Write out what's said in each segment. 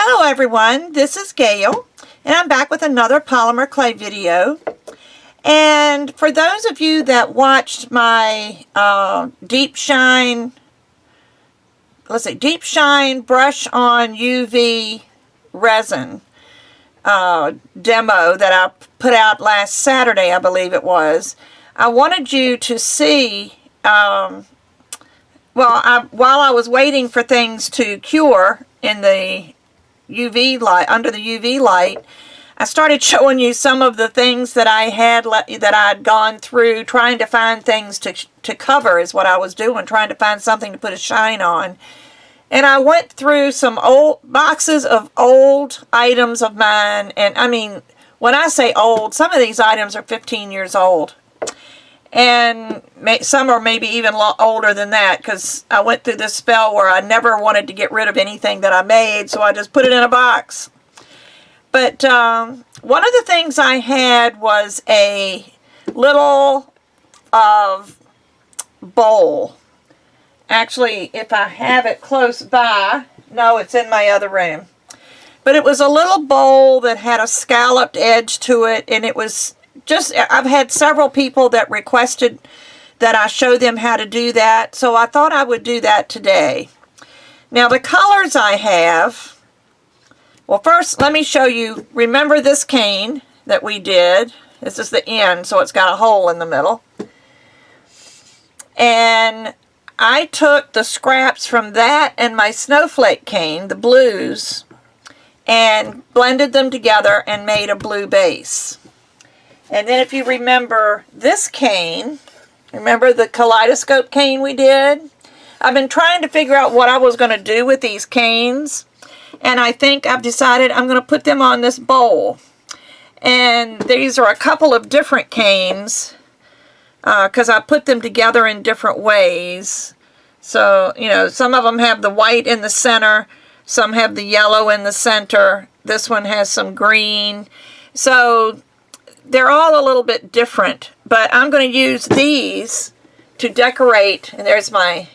Hello everyone, this is Gayle, and I'm back with another polymer clay video. And for those of you that watched my Deep Shine brush on UV resin demo that I put out last Saturday, I believe it was, I wanted you to see, while I was waiting for things to cure in the UV light, under the UV light, I started showing you some of the things that I had gone through trying to find things to cover is what I was doing, trying to find something to put a shine on. And I went through some old boxes of old items of mine, and I mean, when I say old, some of these items are 15 years old. And some are maybe even a lot older than that, because I went through this spell where I never wanted to get rid of anything that I made, so I just put it in a box. But one of the things I had was a little bowl. Actually, if I have it close by, no, it's in my other room. But it was a little bowl that had a scalloped edge to it, and it was just, I've had several people that requested that I show them how to do that, so I thought I would do that today. Now the colors I have, well, first let me show you, remember this cane that we did? This is the end, so it's got a hole in the middle. And I took the scraps from that and my snowflake cane, the blues, and blended them together and made a blue base. And then if you remember this cane, remember the kaleidoscope cane we did? I've been trying to figure out what I was going to do with these canes, and I think I've decided I'm going to put them on this bowl. And these are a couple of different canes, because I put them together in different ways. So, you know, some of them have the white in the center, some have the yellow in the center, this one has some green. So they're all a little bit different, but I'm going to use these to decorate, and there's my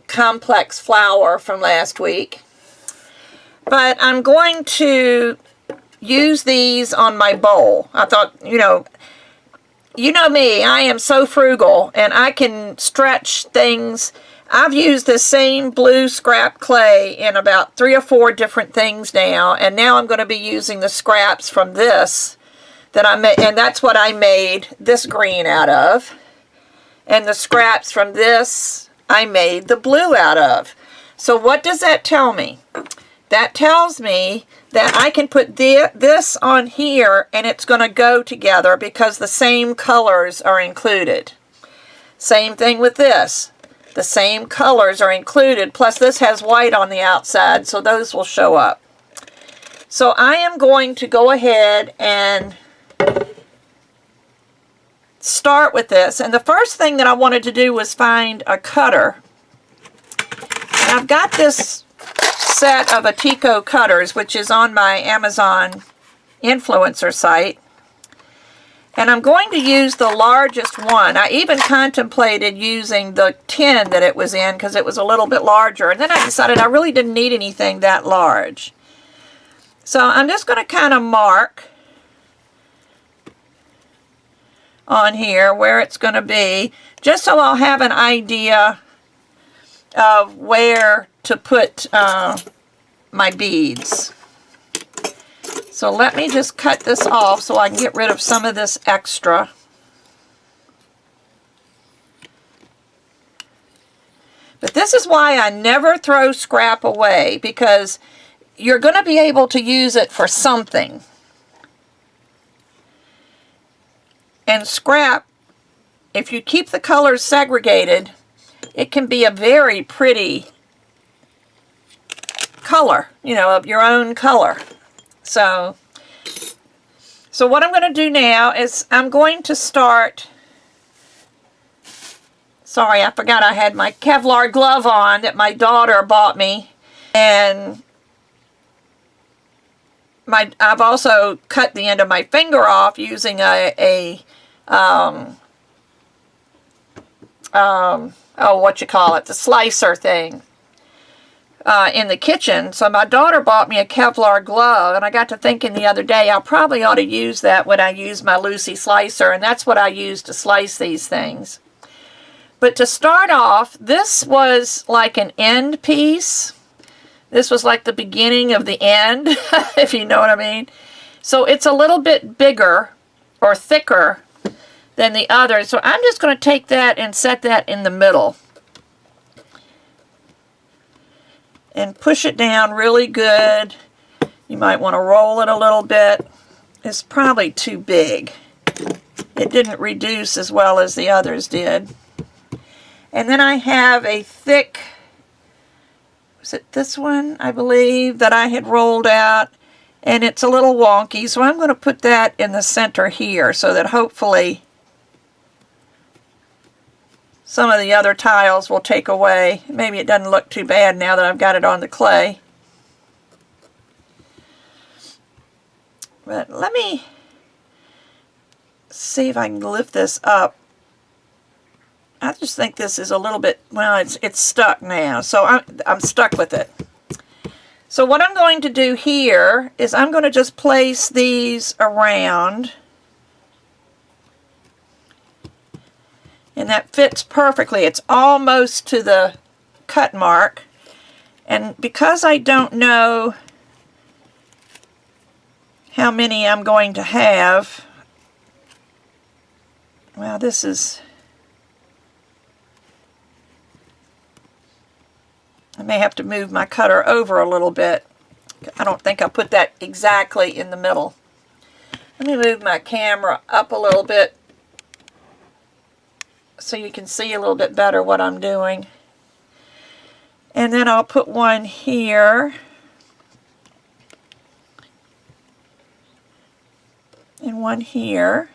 complex flower from last week. But I'm going to use these on my bowl. I thought, you know me, I am so frugal, and I can stretch things. I've used the same blue scrap clay in about 3 or 4 different things now, and now I'm going to be using the scraps from this that I made, and that's what I made this green out of. And the scraps from this I made the blue out of. So what does that tell me? That tells me that I can put this on here and it's going to go together because the same colors are included. Same thing with this. The same colors are included, plus this has white on the outside, so those will show up. So I am going to go ahead and start with this. And the first thing that I wanted to do was find a cutter. And I've got this set of Atico cutters, which is on my Amazon influencer site. And I'm going to use the largest one. I even contemplated using the tin that it was in because it was a little bit larger. And then I decided I really didn't need anything that large. So I'm just going to kind of mark on here where it's going to be, just so I'll have an idea of where to put my beads. So let me just cut this off so I can get rid of some of this extra. But this is why I never throw scrap away, because you're going to be able to use it for something. And scrap, if you keep the colors segregated, it can be a very pretty color, you know, of your own color. So what I'm going to do now is I'm going to start, sorry, I forgot I had my Kevlar glove on that my daughter bought me, and I've also cut the end of my finger off using the slicer thing. in the kitchen. So my daughter bought me a Kevlar glove, and I got to thinking the other day I probably ought to use that when I use my Lucy slicer, and that's what I use to slice these things. But to start off, this was like an end piece. This was like the beginning of the end, if you know what I mean. So it's a little bit bigger or thicker than the other. So I'm just going to take that and set that in the middle. And push it down really good. You might want to roll it a little bit. It's probably too big. It didn't reduce as well as the others did. And then I have a thick, was it this one, I believe, that I had rolled out. And it's a little wonky, so I'm going to put that in the center here so that hopefully some of the other tiles will take away. Maybe it doesn't look too bad now that I've got it on the clay. But let me see if I can lift this up. I just think this is a little bit, well, it's stuck now, so I'm stuck with it. So what I'm going to do here is I'm going to just place these around. And that fits perfectly. It's almost to the cut mark. And because I don't know how many I'm going to have, well, this is, I may have to move my cutter over a little bit. I don't think I put that exactly in the middle. Let me move my camera up a little bit so you can see a little bit better what I'm doing. And then I'll put one here. And one here.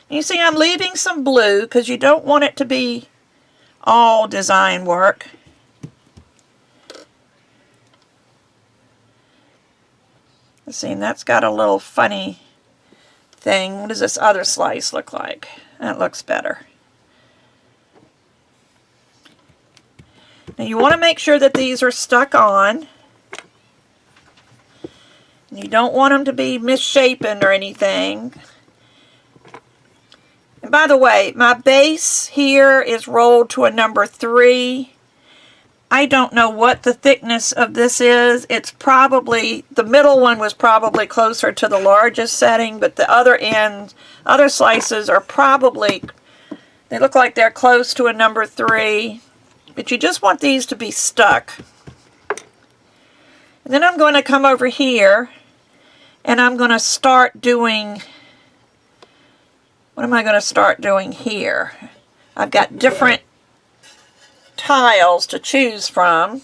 You see I'm leaving some blue because you don't want it to be all design work. Let's see, and that's got a little funny thing. What does this other slice look like? That looks better. Now you want to make sure that these are stuck on. You don't want them to be misshapen or anything. And by the way, my base here is rolled to a number 3. I don't know what the thickness of this is. It's probably, the middle one was probably closer to the largest setting, but the other slices are probably, they look like they're close to a number 3. But you just want these to be stuck. And then I'm going to come over here and I'm going to start doing, what am I going to start doing here? I've got different tiles to choose from.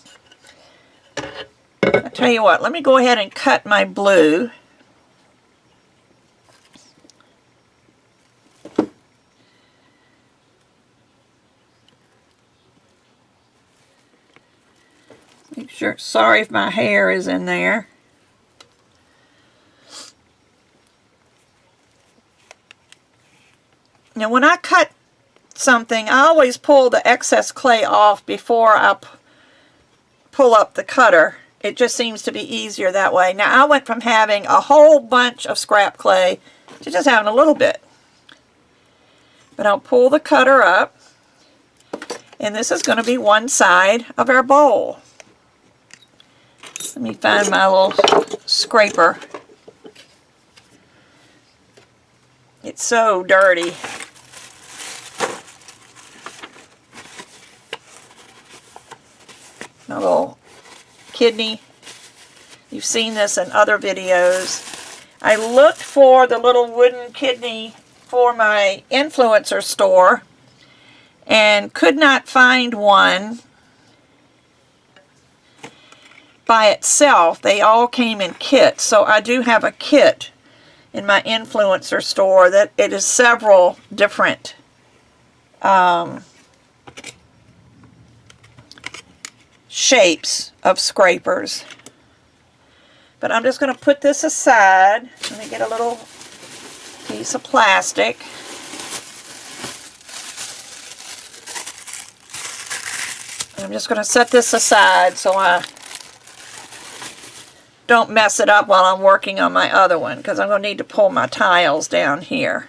I tell you what, let me go ahead and cut my blue. Make sure, sorry if my hair is in there. Now when I cut something, I always pull the excess clay off before I pull up the cutter. It just seems to be easier that way. Now I went from having a whole bunch of scrap clay to just having a little bit. But I'll pull the cutter up, and this is going to be one side of our bowl. Let me find my little scraper. It's so dirty. My little kidney. You've seen this in other videos. I looked for the little wooden kidney for my influencer store and could not find one by itself. They all came in kits, so I do have a kit in my influencer store that it is several different shapes of scrapers. But I'm just going to put this aside. Let me get a little piece of plastic. I'm just going to set this aside so I don't mess it up while I'm working on my other one, because I'm going to need to pull my tiles down here.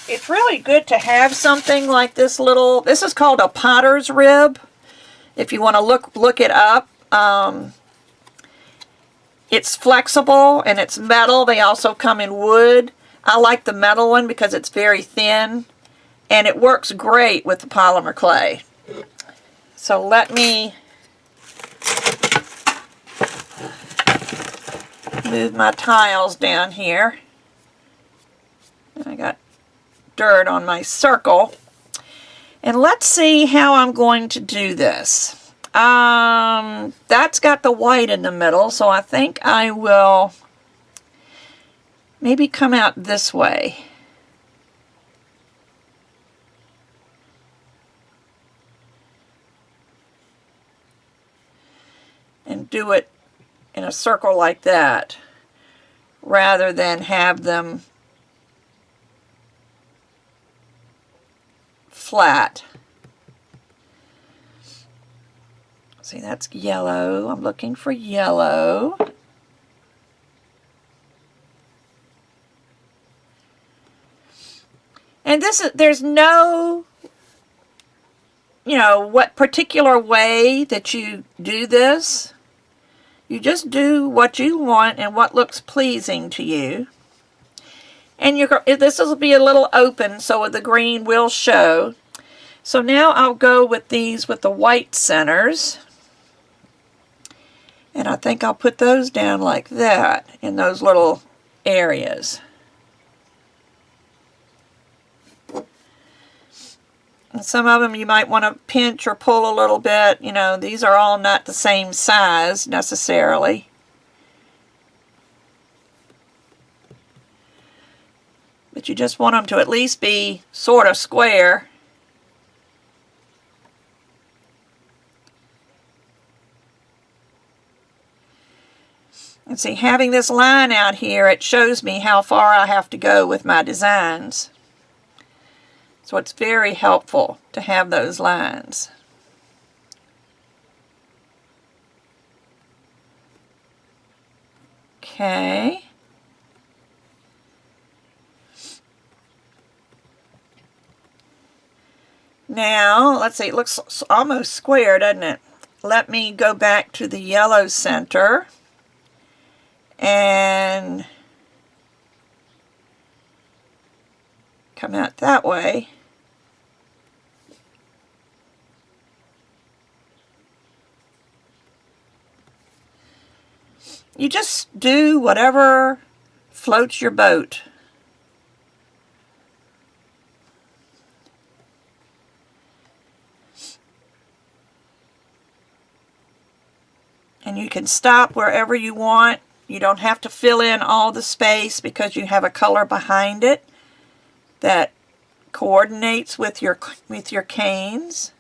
It's really good to have something like this little, this is called a potter's rib. If you want to look it up. It's flexible and it's metal. They also come in wood. I like the metal one because it's very thin and it works great with the polymer clay. So let me move my tiles down here. I got dirt on my circle. And let's see how I'm going to do this. That's got the white in the middle, so I think I will maybe come out this way. And do it in a circle like that, rather than have them flat. See, that's yellow. I'm looking for yellow. And there's no, what particular way that you do this. You just do what you want and what looks pleasing to you. And this will be a little open so the green will show. So now I'll go with these with the white centers. And I think I'll put those down like that in those little areas. And some of them you might want to pinch or pull a little bit. These are all not the same size necessarily. But you just want them to at least be sort of square. And see, having this line out here, it shows me how far I have to go with my designs. So it's very helpful to have those lines. Okay. Now, let's see, it looks almost square, doesn't it? Let me go back to the yellow center. And come out that way. You just do whatever floats your boat. And you can stop wherever you want. You don't have to fill in all the space because you have a color behind it that coordinates with your canes.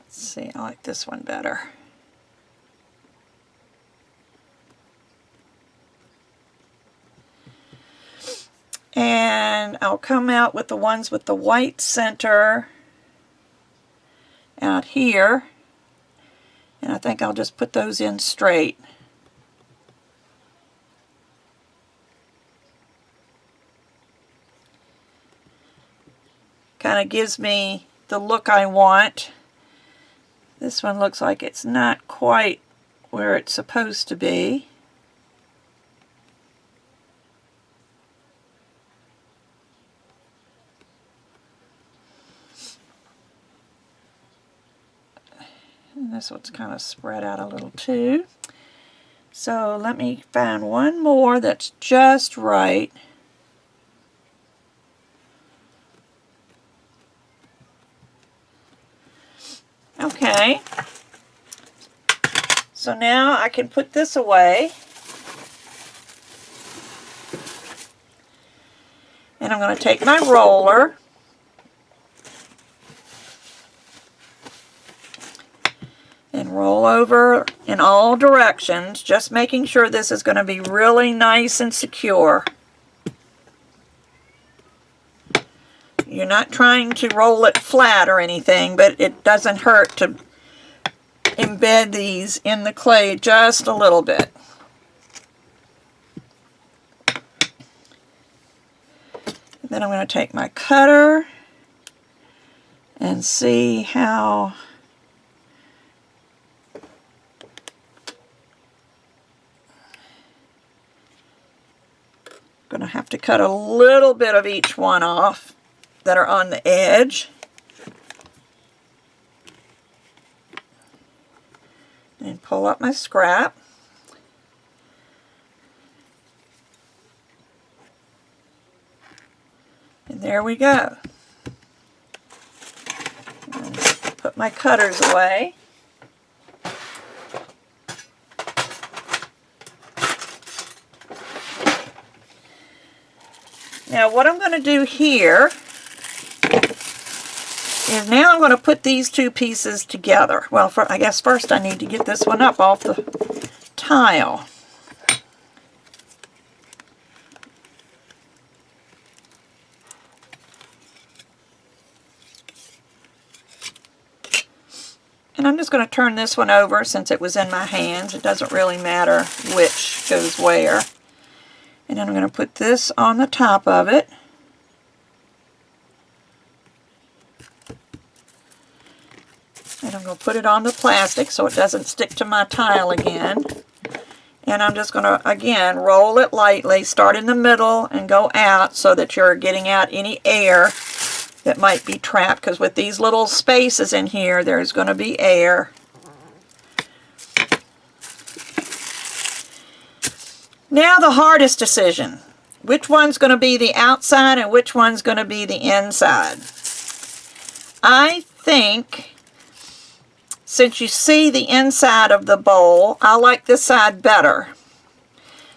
See, I like this one better. And I'll come out with the ones with the white center out here. And I think I'll just put those in straight. Kind of gives me the look I want. This one looks like it's not quite where it's supposed to be. And this one's kind of spread out a little too. So let me find one more that's just right. Okay, so now I can put this away. And I'm going to take my roller and roll over in all directions, just making sure this is going to be really nice and secure. You're not trying to roll it flat or anything, but it doesn't hurt to embed these in the clay just a little bit. And then I'm going to take my cutter and see how I'm going to have to cut a little bit of each one off that are on the edge. And pull up my scrap. And there we go. And put my cutters away. Now what I'm going to do here is now I'm going to put these two pieces together. Well, I guess first I need to get this one up off the tile. And I'm just going to turn this one over since it was in my hands. It doesn't really matter which goes where. And then I'm going to put this on the top of it. And I'm going to put it on the plastic so it doesn't stick to my tile again. And I'm just going to, again, roll it lightly, start in the middle and go out so that you're getting out any air that might be trapped. Because with these little spaces in here, there's going to be air. Now the hardest decision. Which one's going to be the outside and which one's going to be the inside? I think, since you see the inside of the bowl, I like this side better.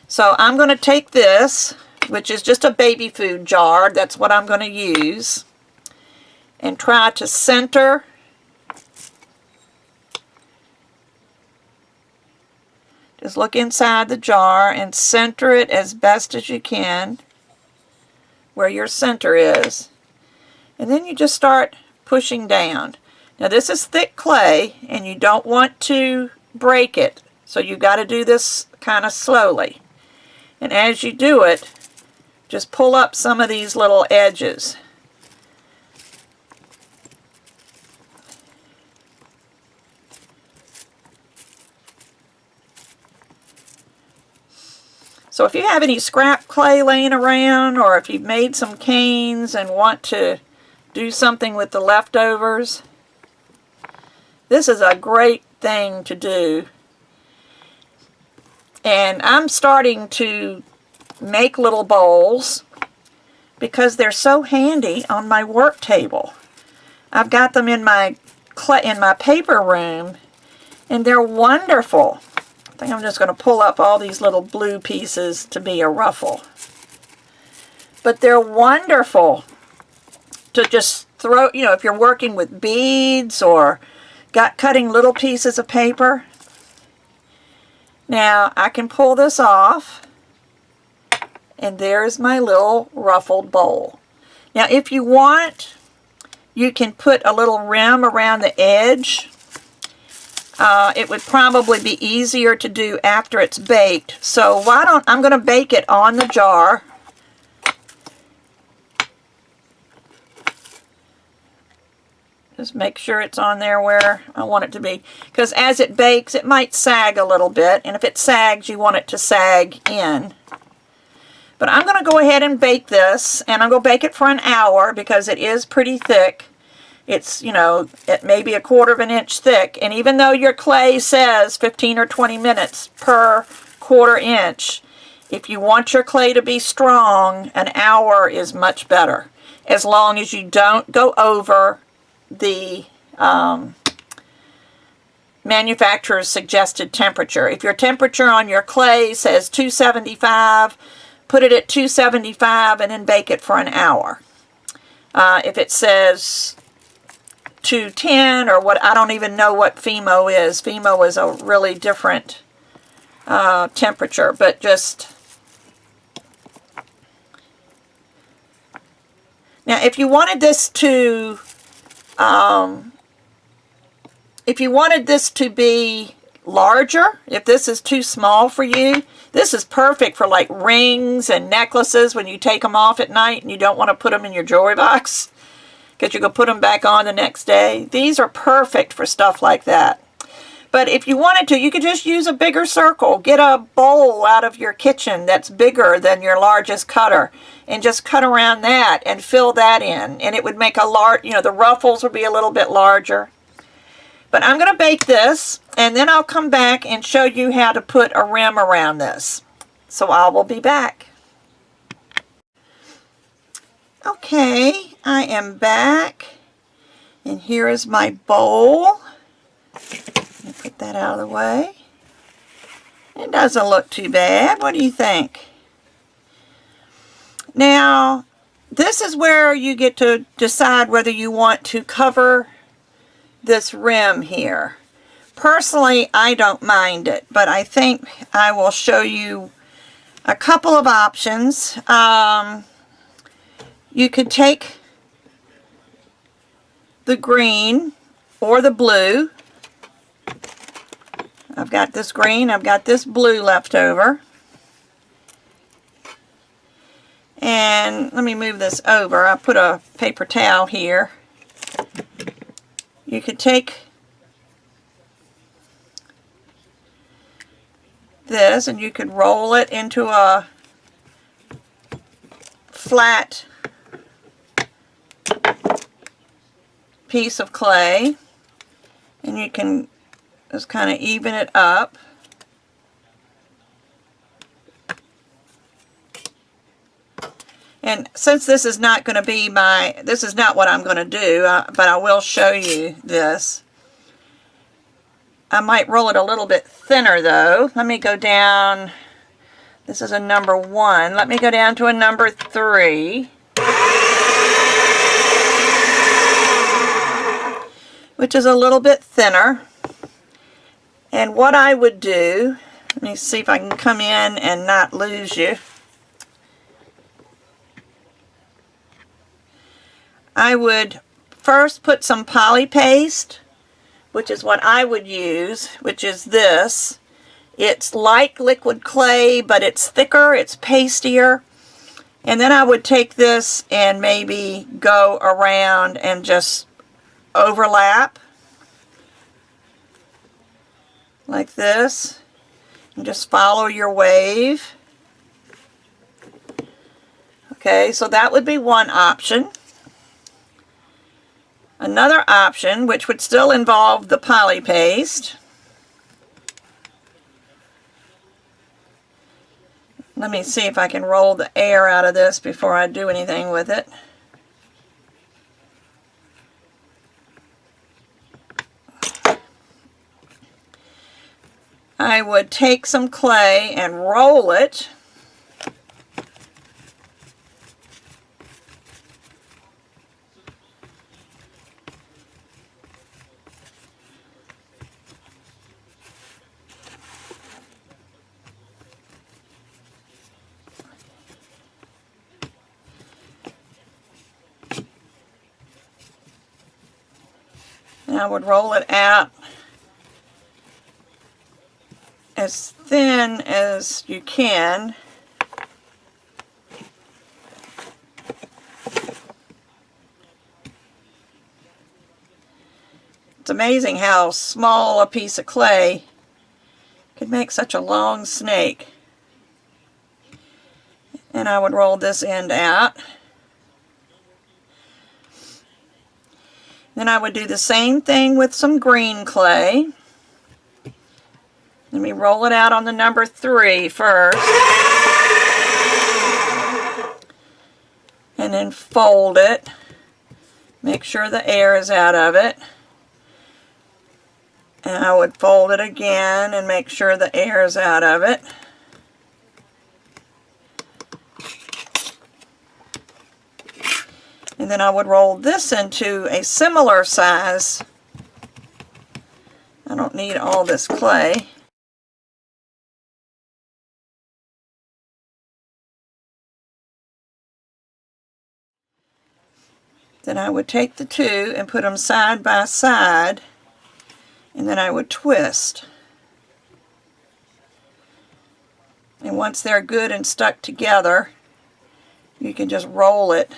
So I'm going to take this, which is just a baby food jar, that's what I'm going to use, and try to center just look inside the jar and center it as best as you can where your center is. And then you just start pushing down. Now this is thick clay and you don't want to break it, so you've got to do this kind of slowly. And as you do it, just pull up some of these little edges. So if you have any scrap clay laying around, or if you've made some canes and want to do something with the leftovers, this is a great thing to do. And I'm starting to make little bowls because they're so handy on my work table. I've got them in my paper room, and they're wonderful. I think I'm just going to pull up all these little blue pieces to be a ruffle. But they're wonderful to just throw, you know, if you're working with beads or cutting little pieces of paper. Now I can pull this off, and there's my little ruffled bowl. Now if you want, you can put a little rim around the edge. It would probably be easier to do after it's baked. So I'm going to bake it on the jar. Just make sure it's on there where I want it to be. Because as it bakes, it might sag a little bit. And if it sags, you want it to sag in. But I'm going to go ahead and bake this. And I'm going to bake it for an hour because it is pretty thick. It's, you know, it may be 1/4 inch thick. And even though your clay says 15 or 20 minutes per 1/4 inch, if you want your clay to be strong, an hour is much better. As long as you don't go over the manufacturer's suggested temperature. If your temperature on your clay says 275, put it at 275 and then bake it for an hour. If it says 210 or what, I don't even know what FEMO is. FEMO is a really different temperature, but just... Now, if you wanted this to be larger, if this is too small for you, this is perfect for like rings and necklaces when you take them off at night and you don't want to put them in your jewelry box because you can put them back on the next day. These are perfect for stuff like that. But if you wanted to, you could just use a bigger circle. Get a bowl out of your kitchen that's bigger than your largest cutter and just cut around that and fill that in. And it would make a large, you know, the ruffles would be a little bit larger. But I'm going to bake this, and then I'll come back and show you how to put a rim around this. So I will be back. Okay, I am back. And here is my bowl. Let me put that out of the way. It doesn't look too bad. What do you think? Now, this is where you get to decide whether you want to cover this rim here. Personally, I don't mind it, but I think I will show you a couple of options. You could take the green or the blue. I've got this green, I've got this blue left over. And let me move this over. I put a paper towel here. You could take this and you could roll it into a flat piece of clay, and you can just kind of even it up. And since this is not going to be this is not what I'm going to do, but I will show you this. I might roll it a little bit thinner though. Let me go down. This is a number 1. Let me go down to a number 3. Which is a little bit thinner. And what I would do, let me see if I can come in and not lose you. I would first put some poly paste, which is what I would use, which is this. It's like liquid clay, but it's thicker, it's pastier. And then I would take this and maybe go around and just overlap like this. And just follow your wave. Okay, so that would be one option. Another option, which would still involve the poly paste. Let me see if I can roll the air out of this before I do anything with it. I would take some clay and roll it. I would roll it out as thin as you can. It's amazing how small a piece of clay can make such a long snake. And I would roll this end out. Then I would do the same thing with some green clay. Let me roll it out on the number 3 first. And then fold it. Make sure the air is out of it. And I would fold it again and make sure the air is out of it. And then I would roll this into a similar size. I don't need all this clay. Then I would take the two and put them side by side, and then I would twist. And once they're good and stuck together, you can just roll it.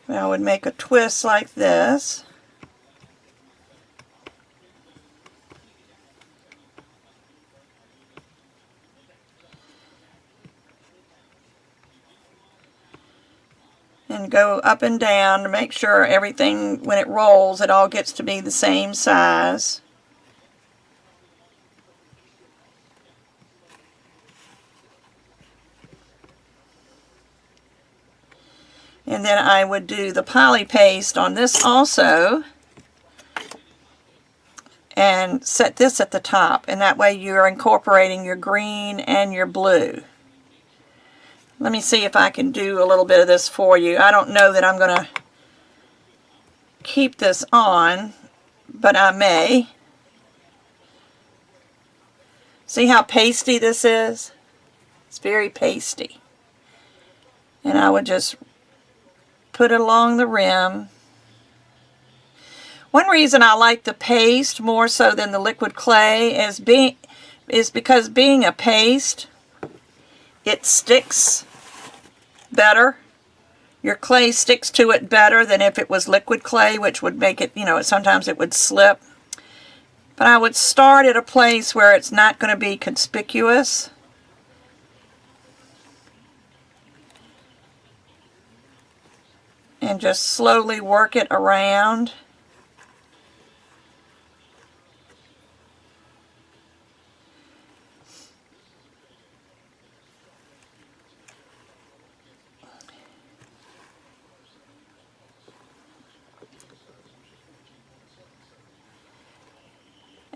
And I would make a twist like this. And go up and down to make sure everything, when it rolls, it all gets to be the same size. And then I would do the poly paste on this also, and set this at the top, and that way you're incorporating your green and your blue. Let me see if I can do a little bit of this for you. I don't know that I'm going to keep this on, but I may. See how pasty this is? It's very pasty. And I would just put it along the rim. One reason I like the paste more so than the liquid clay is because being a paste, it sticks better. Your clay sticks to it better than if it was liquid clay, which would make it, sometimes it would slip. But I would start at a place where it's not going to be conspicuous. And just slowly work it around.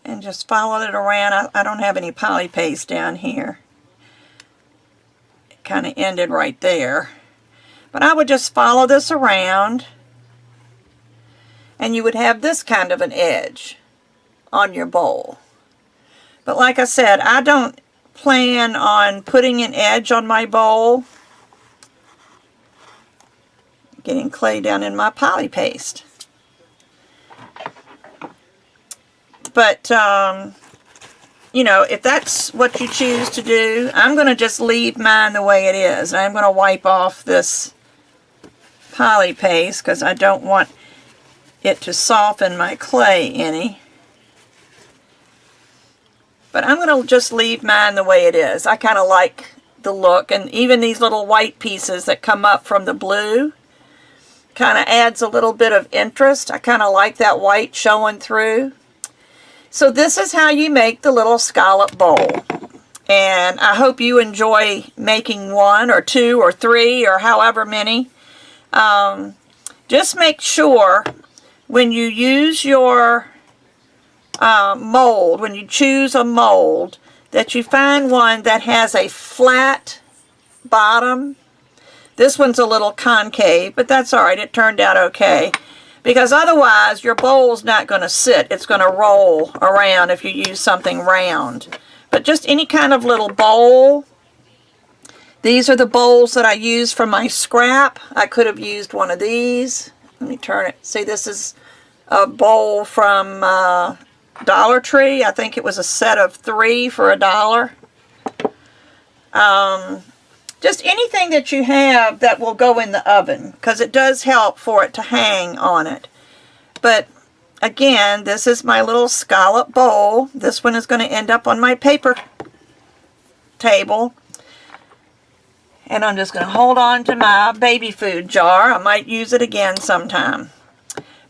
And just follow it around. I don't have any poly paste down here. It kind of ended right there. But I would just follow this around, and you would have this kind of an edge on your bowl. But like I said, I don't plan on putting an edge on my bowl. Getting clay down in my poly paste. But, if that's what you choose to do, I'm going to just leave mine the way it is. I'm going to wipe off this poly paste because I don't want it to soften my clay any. But I'm going to just leave mine the way it is. I kind of like the look, and even these little white pieces that come up from the blue kind of adds a little bit of interest. I kind of like that white showing through. So this is how you make the little scallop bowl. And I hope you enjoy making one or two or three or however many. Just make sure when you use your mold, when you choose a mold, that you find one that has a flat bottom. This one's a little concave, but that's all right. It turned out okay. Because otherwise, your bowl's not going to sit. It's going to roll around if you use something round. But just any kind of little bowl. These are the bowls that I use for my scrap. I could have used one of these. Let me turn it. See, this is a bowl from Dollar Tree. I think it was a set of 3 for $1. Just anything that you have that will go in the oven, because it does help for it to hang on it. But again, this is my little scallop bowl. This one is going to end up on my paper table. And I'm just going to hold on to my baby food jar. I might use it again sometime.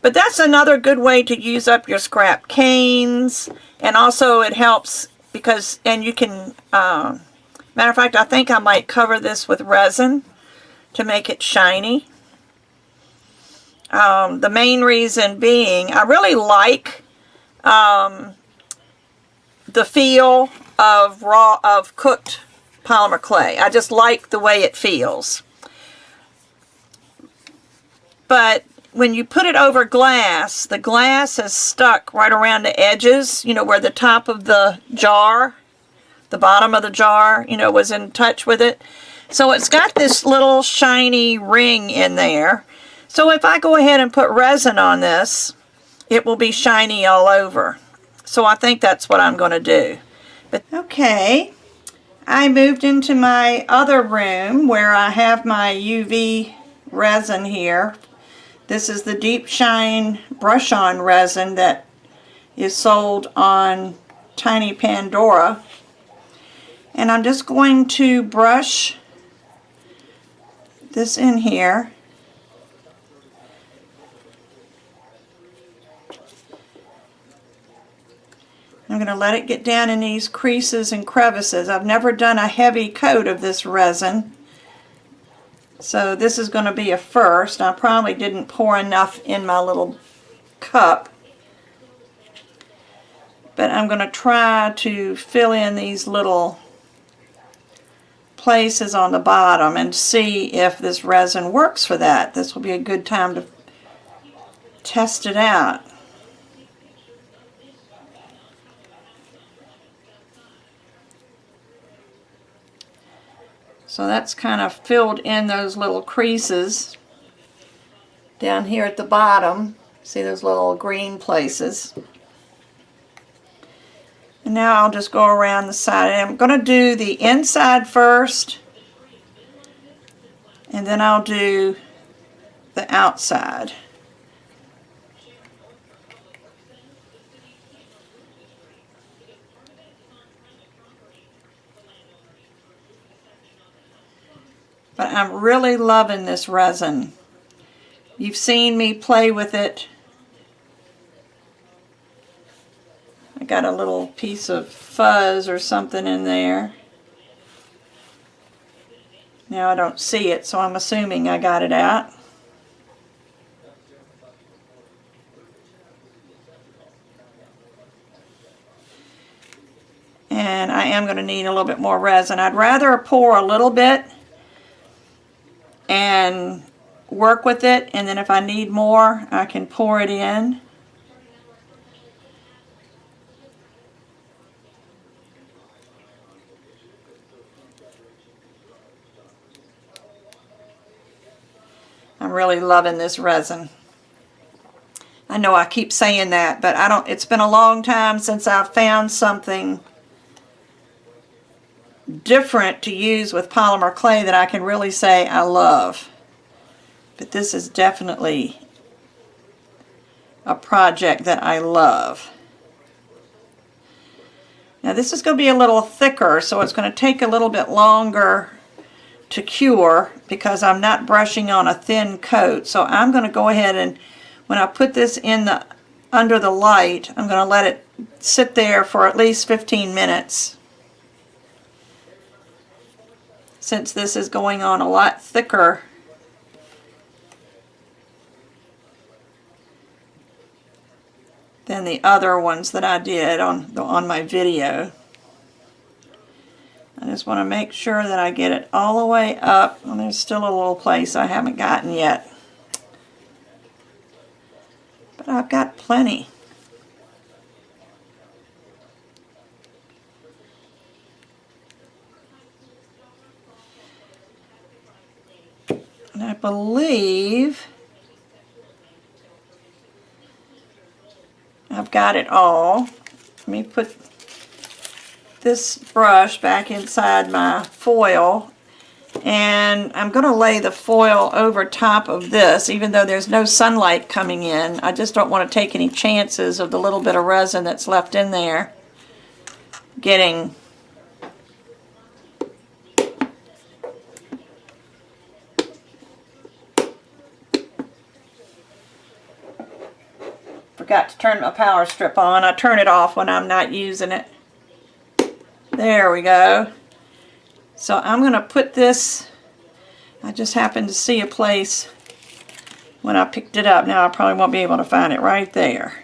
But that's another good way to use up your scrap canes. And also it helps because, and you can... matter of fact, I think I might cover this with resin to make it shiny. The main reason being, I really like the feel of cooked polymer clay. I just like the way it feels. but when you put it over glass, the glass is stuck right around the edges, you know, where the top of the jar, the bottom of the jar, you know, was in touch with it. So it's got this little shiny ring in there. So if I go ahead and put resin on this, it will be shiny all over. So I think that's what I'm going to do. But okay, I moved into my other room where I have my UV resin here. This is the Deep Shine brush-on resin that is sold on Tiny Pandora. And I'm just going to brush this in here. I'm going to let it get down in these creases and crevices. I've never done a heavy coat of this resin, so this is going to be a first. I probably didn't pour enough in my little cup, but I'm going to try to fill in these little places on the bottom and see if this resin works for that. This will be a good time to test it out. So that's kind of filled in those little creases down here at the bottom. See those little green places? And now I'll just go around the side. And I'm going to do the inside first, and then I'll do the outside. But I'm really loving this resin. You've seen me play with it. I got a little piece of fuzz or something in there. Now I don't see it, so I'm assuming I got it out. And I am going to need a little bit more resin. I'd rather pour a little bit and work with it, and then if I need more, I can pour it in. I'm really loving this resin. I know I keep saying that, but it's been a long time since I've found something different to use with polymer clay that I can really say I love. But this is definitely a project that I love. Now this is going to be a little thicker, so it's going to take a little bit longer to cure because I'm not brushing on a thin coat. So I'm going to go ahead and when I put this in the under the light, I'm going to let it sit there for at least 15 minutes. Since this is going on a lot thicker than the other ones that I did on my video. I just want to make sure that I get it all the way up. And there's still a little place I haven't gotten yet. But I've got plenty. And I believe I've got it all. Let me put this brush back inside my foil, and I'm going to lay the foil over top of this even though there's no sunlight coming in. I just don't want to take any chances of the little bit of resin that's left in there getting forgot to turn my power strip on. I turn it off when I'm not using it. There we go. So I'm going to put this, I just happened to see a place when I picked it up. Now I probably won't be able to find it right there.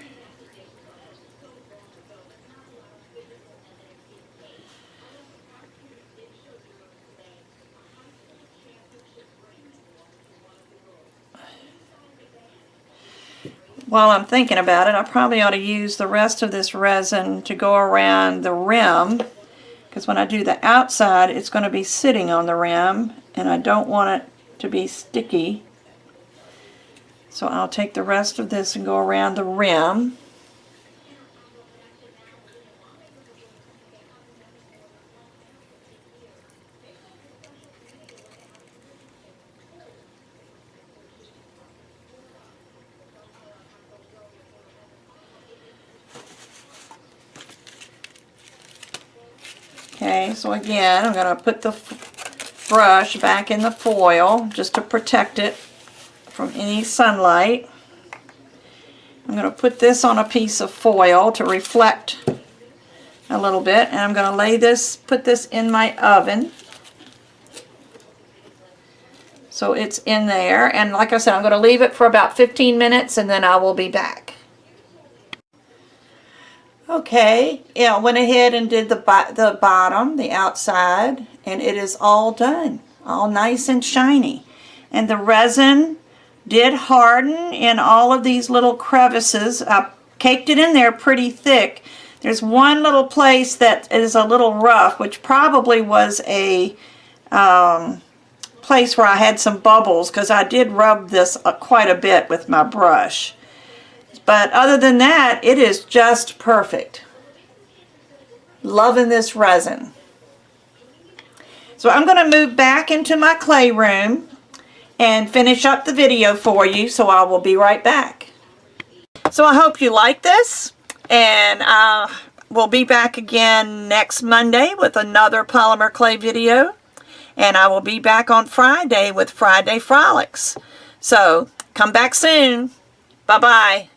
while I'm thinking about it, I probably ought to use the rest of this resin to go around the rim, because when I do the outside, it's going to be sitting on the rim, and I don't want it to be sticky. So I'll take the rest of this and go around the rim. Okay, so again, I'm going to put the brush back in the foil just to protect it from any sunlight. I'm going to put this on a piece of foil to reflect a little bit, and I'm going to put this in my oven. So it's in there, and like I said, I'm going to leave it for about 15 minutes and then I will be back. Okay, yeah, I went ahead and did the bottom, the outside, and it is all done. All nice and shiny. And the resin did harden in all of these little crevices. I caked it in there pretty thick. There's one little place that is a little rough, which probably was a place where I had some bubbles, because I did rub this quite a bit with my brush. But other than that, it is just perfect. Loving this resin. So I'm going to move back into my clay room and finish up the video for you, so I will be right back. So I hope you like this, and we'll be back again next Monday with another polymer clay video, and I will be back on Friday with Friday Frolics. So come back soon. Bye-bye.